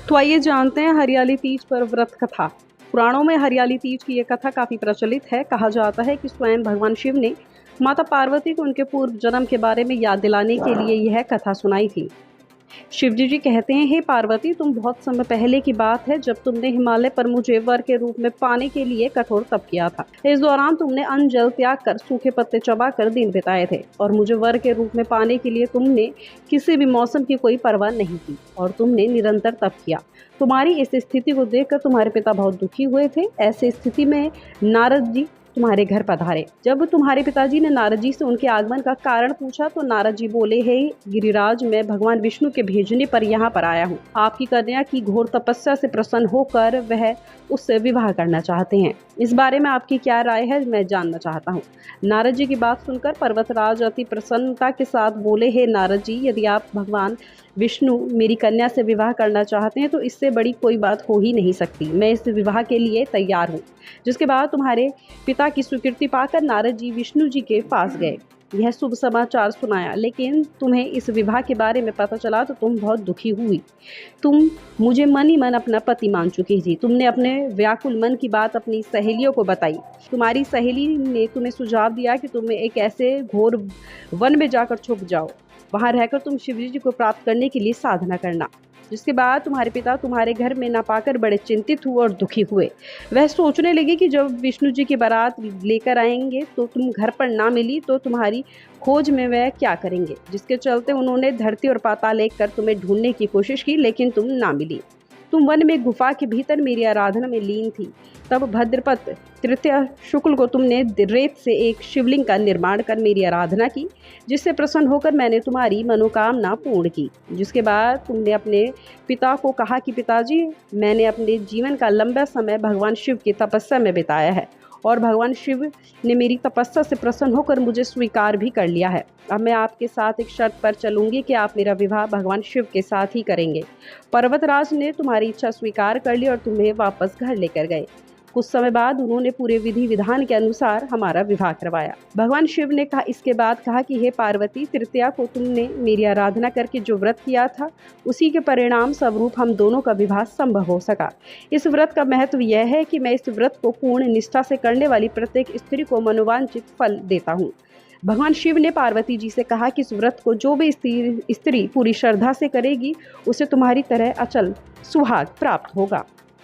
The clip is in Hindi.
तो आइए जानते हैं हरियाली तीज पर व्रत कथा। पुराणों में हरियाली तीज की यह कथा काफ़ी प्रचलित है। कहा जाता है कि स्वयं भगवान शिव ने माता पार्वती को उनके पूर्व जन्म के बारे में याद दिलाने के लिए यह कथा सुनाई थी। शिवजी जी कहते हैं, हे पार्वती, तुम बहुत समय पहले की बात है जब तुमने हिमालय पर मुझे वर के रूप में पाने के लिए कठोर तप किया था। इस दौरान तुमने अन्न जल त्याग कर सूखे पत्ते चबाकर दिन बिताए थे और मुझे वर के रूप में पाने के लिए तुमने किसी भी मौसम की कोई परवाह नहीं की और तुमने निरंतर तप किया। तुम्हारी इस स्थिति को देखकर तुम्हारे पिता बहुत दुखी हुए थे। ऐसी स्थिति में नारद जी तुम्हारे घर पधारे। जब तुम्हारे पिताजी ने नारद जी से उनके आगमन का कारण पूछा तो नारद जी बोले, हे गिरिराज, मैं भगवान विष्णु के भेजने पर यहाँ पर आया हूँ। आपकी कन्या की घोर तपस्या से प्रसन्न होकर वह उससे विवाह करना चाहते हैं। इस बारे में आपकी क्या राय है, मैं जानना चाहता हूँ। नारद जी की बात सुनकर पर्वतराज अति प्रसन्नता के साथ बोले, हे नारद जी, यदि आप भगवान विष्णु मेरी कन्या से विवाह करना चाहते हैं तो इससे बड़ी कोई बात हो ही नहीं सकती। मैं इस विवाह के लिए तैयार हूँ। जिसके बाद तुम्हारे पिता की स्वीकृति पाकर नारद जी विष्णु जी के पास गए। यह शुभ समाचार सुनाया, लेकिन तुम्हें इस विवाह के बारे में पता चला तो तुम बहुत दुखी हुई। तुम मुझे मन ही मन अपना पति मान चुकी थी। तुमने अपने व्याकुल मन की बात अपनी सहेलियों को बताई। तुम्हारी सहेली ने तुम्हें सुझाव दिया कि तुम्हें एक ऐसे घोर वन में जाकर छुप जाओ। वहां रहकर तुम शिवजी जी को प्राप्त करने के लिए साधना करना। जिसके बाद तुम्हारे पिता तुम्हारे घर में ना पाकर बड़े चिंतित हुए और दुखी हुए। वह सोचने लगे कि जब विष्णु जी की बारात लेकर आएंगे तो तुम घर पर ना मिली तो तुम्हारी खोज में वह क्या करेंगे। जिसके चलते उन्होंने धरती और पाताल एक कर तुम्हें ढूंढने की कोशिश की, लेकिन तुम ना मिली। तुम वन में गुफा के भीतर मेरी आराधना में लीन थी। तब भद्रपद तृतीया शुक्ल को तुमने रेत से एक शिवलिंग का निर्माण कर मेरी आराधना की, जिससे प्रसन्न होकर मैंने तुम्हारी मनोकामना पूर्ण की। जिसके बाद तुमने अपने पिता को कहा कि पिताजी, मैंने अपने जीवन का लंबा समय भगवान शिव की तपस्या में बिताया है और भगवान शिव ने मेरी तपस्या से प्रसन्न होकर मुझे स्वीकार भी कर लिया है। अब मैं आपके साथ एक शर्त पर चलूंगी कि आप मेरा विवाह भगवान शिव के साथ ही करेंगे। पर्वतराज ने तुम्हारी इच्छा स्वीकार कर ली और तुम्हें वापस घर लेकर गए। कुछ समय बाद उन्होंने पूरे विधि विधान के अनुसार हमारा विवाह करवाया। भगवान शिव ने कहा इसके बाद कहा कि हे पार्वती, तृतीया को तुमने मेरी आराधना करके जो व्रत किया था उसी के परिणाम स्वरूप हम दोनों का विवाह संभव हो सका। इस व्रत का महत्व यह है कि मैं इस व्रत को पूर्ण निष्ठा से करने वाली प्रत्येक स्त्री को मनोवांछित फल देता हूँ। भगवान शिव ने पार्वती जी से कहा कि इस व्रत को जो भी स्त्री पूरी श्रद्धा से करेगी उसे तुम्हारी तरह अचल सुहाग प्राप्त होगा।